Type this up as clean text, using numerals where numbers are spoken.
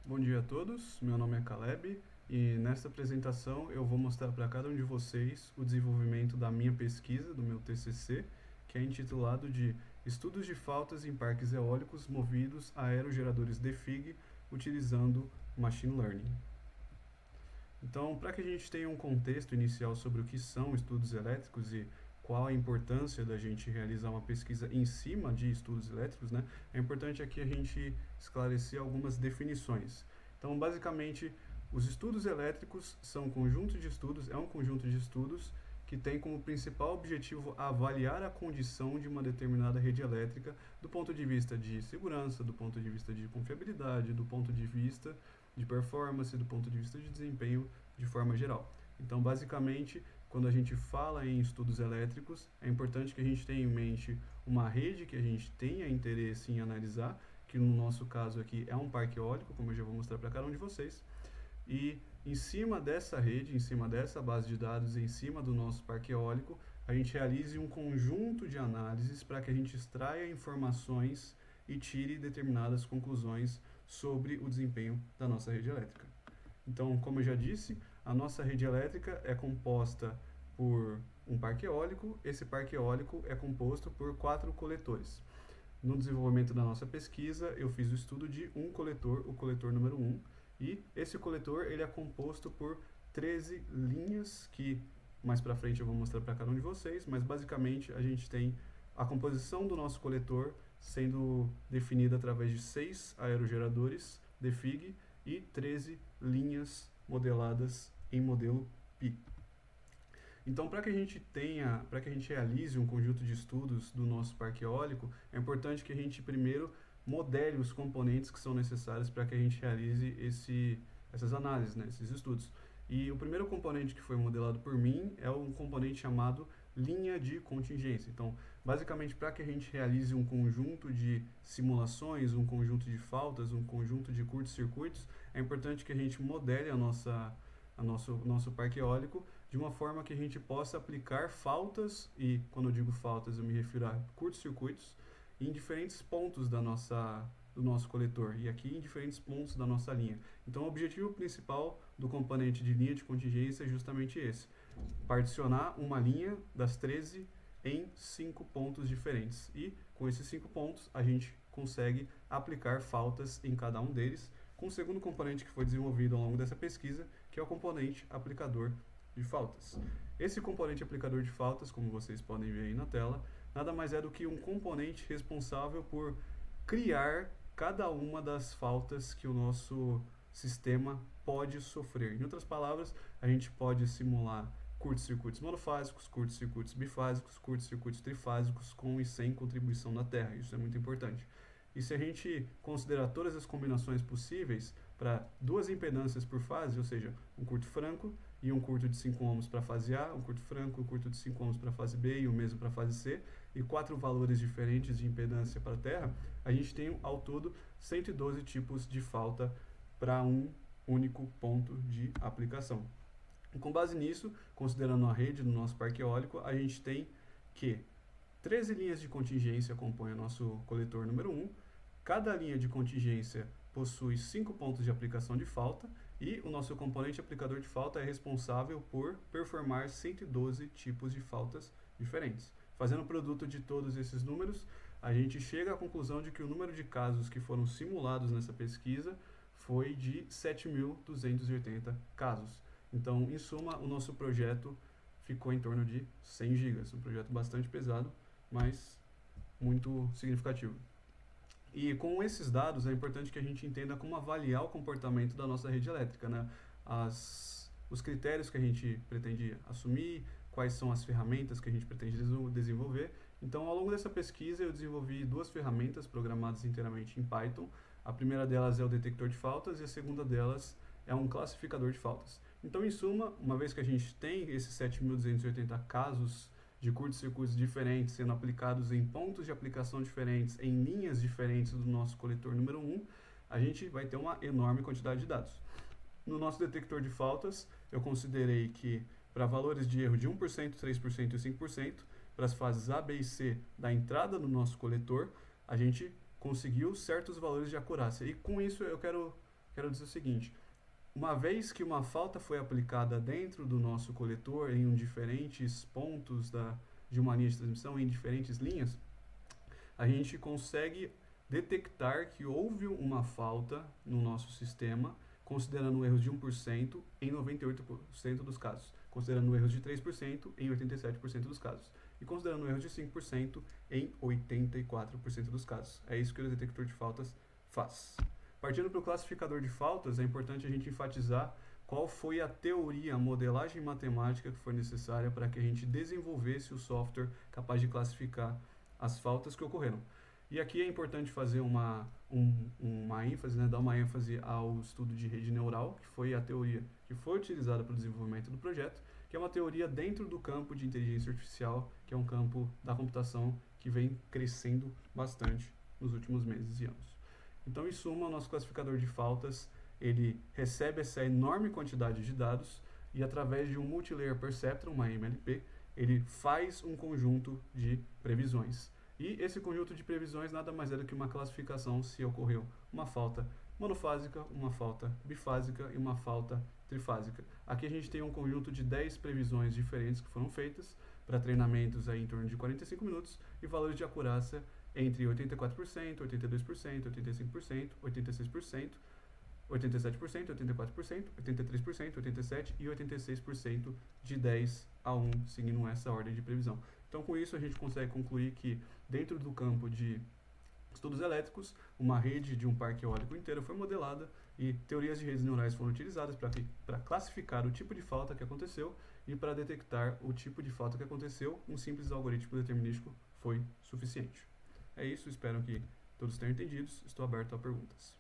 Bom dia a todos, meu nome é Caleb e nesta apresentação eu vou mostrar para cada um de vocês o desenvolvimento da minha pesquisa, do meu TCC, que é intitulado de Estudos de faltas em parques eólicos movidos a aerogeradores DFIG utilizando Machine Learning. Então, para que a gente tenha um contexto inicial sobre o que são estudos elétricos e qual a importância da gente realizar uma pesquisa em cima de estudos elétricos, né, é importante aqui a gente esclarecer algumas definições. Então, basicamente, os estudos elétricos são um conjunto de estudos, é um conjunto de estudos que tem como principal objetivo avaliar a condição de uma determinada rede elétrica do ponto de vista de segurança, do ponto de vista de confiabilidade, do ponto de vista de performance, do ponto de vista de desempenho de forma geral. Então, basicamente, quando a gente fala em estudos elétricos, é importante que a gente tenha em mente uma rede que a gente tenha interesse em analisar, que no nosso caso aqui é um parque eólico, como eu já vou mostrar para cada um de vocês, e em cima dessa rede, em cima dessa base de dados, em cima do nosso parque eólico, a gente realize um conjunto de análises para que a gente extraia informações e tire determinadas conclusões sobre o desempenho da nossa rede elétrica. Então, como eu já disse, a nossa rede elétrica é composta por um parque eólico. Esse parque eólico é composto por 4 coletores. No desenvolvimento da nossa pesquisa, eu fiz o estudo de um coletor, o coletor número 1, e esse coletor ele é composto por 13 linhas, que mais para frente eu vou mostrar para cada um de vocês, mas basicamente a gente tem a composição do nosso coletor sendo definida através de 6 aerogeradores DFIG e 13 linhas modeladas em modelo Pi. Então, para que a gente realize um conjunto de estudos do nosso parque eólico, é importante que a gente primeiro modele os componentes que são necessários para que a gente realize essas análises, né, esses estudos. E o primeiro componente que foi modelado por mim é um componente chamado linha de contingência. Então, basicamente, para que a gente realize um conjunto de simulações, um conjunto de faltas, um conjunto de curtos-circuitos, é importante que a gente modele nosso parque eólico de uma forma que a gente possa aplicar faltas, e quando eu digo faltas eu me refiro a curtos-circuitos, em diferentes pontos do nosso coletor, e aqui em diferentes pontos da nossa linha. Então, o objetivo principal do componente de linha de contingência é justamente esse: particionar uma linha das 13 em 5 pontos diferentes. E com esses 5 pontos, a gente consegue aplicar faltas em cada um deles, com o segundo componente que foi desenvolvido ao longo dessa pesquisa, que é o componente aplicador de faltas. Esse componente aplicador de faltas, como vocês podem ver aí na tela, nada mais é do que um componente responsável por criar cada uma das faltas que o nosso sistema pode sofrer. Em outras palavras, a gente pode simular curtos-circuitos monofásicos, curtos-circuitos bifásicos, curtos-circuitos trifásicos com e sem contribuição da Terra. Isso é muito importante. E se a gente considerar todas as combinações possíveis para duas impedâncias por fase, ou seja, um curto franco e um curto de 5 ohms para a fase A, um curto franco e um curto de 5 ohms para a fase B e o mesmo para a fase C, e 4 valores diferentes de impedância para a Terra, a gente tem ao todo 112 tipos de falta para um único ponto de aplicação. E com base nisso, considerando a rede do nosso parque eólico, a gente tem que 13 linhas de contingência compõem o nosso coletor número 1. Cada linha de contingência possui 5 pontos de aplicação de falta e o nosso componente aplicador de falta é responsável por performar 112 tipos de faltas diferentes. Fazendo o produto de todos esses números, a gente chega à conclusão de que o número de casos que foram simulados nessa pesquisa foi de 7.280 casos. Então, em suma, o nosso projeto ficou em torno de 100 gigas, um projeto bastante pesado, mas muito significativo. E com esses dados é importante que a gente entenda como avaliar o comportamento da nossa rede elétrica, né? Os critérios que a gente pretende assumir, quais são as ferramentas que a gente pretende desenvolver. Então, ao longo dessa pesquisa, eu desenvolvi 2 ferramentas programadas inteiramente em Python. A primeira delas é o detector de faltas e a segunda delas é um classificador de faltas. Então, em suma, uma vez que a gente tem esses 7.280 casos de curtos-circuitos diferentes sendo aplicados em pontos de aplicação diferentes, em linhas diferentes do nosso coletor número 1, a gente vai ter uma enorme quantidade de dados. No nosso detector de faltas, eu considerei que para valores de erro de 1%, 3% e 5%, para as fases A, B e C da entrada no nosso coletor, a gente conseguiu certos valores de acurácia. E com isso eu quero Quero dizer o seguinte: uma vez que uma falta foi aplicada dentro do nosso coletor em diferentes pontos de uma linha de transmissão, em diferentes linhas, a gente consegue detectar que houve uma falta no nosso sistema, considerando erros de 1% em 98% dos casos, considerando erros de 3% em 87% dos casos, e considerando erros de 5% em 84% dos casos. É isso que o detector de faltas faz. Partindo para o classificador de faltas, é importante a gente enfatizar qual foi a teoria, a modelagem matemática que foi necessária para que a gente desenvolvesse o software capaz de classificar as faltas que ocorreram. E aqui é importante fazer uma ênfase, né, dar uma ênfase ao estudo de rede neural, que foi a teoria que foi utilizada para o desenvolvimento do projeto, que é uma teoria dentro do campo de inteligência artificial, que é um campo da computação que vem crescendo bastante nos últimos meses e anos. Então, em suma, o nosso classificador de faltas, ele recebe essa enorme quantidade de dados e, através de um Multilayer Perceptron, uma MLP, ele faz um conjunto de previsões. E esse conjunto de previsões nada mais é do que uma classificação se ocorreu uma falta monofásica, uma falta bifásica e uma falta trifásica. Aqui a gente tem um conjunto de 10 previsões diferentes que foram feitas para treinamentos aí em torno de 45 minutos e valores de acurácia entre 84%, 82%, 85%, 86%, 87%, 84%, 83%, 87% e 86% de 10 a 1, seguindo essa ordem de previsão. Então, com isso, a gente consegue concluir que, dentro do campo de estudos elétricos, uma rede de um parque eólico inteiro foi modelada e teorias de redes neurais foram utilizadas para classificar o tipo de falta que aconteceu e para detectar o tipo de falta que aconteceu. Um simples algoritmo determinístico foi suficiente. É isso, espero que todos tenham entendido. Estou aberto a perguntas.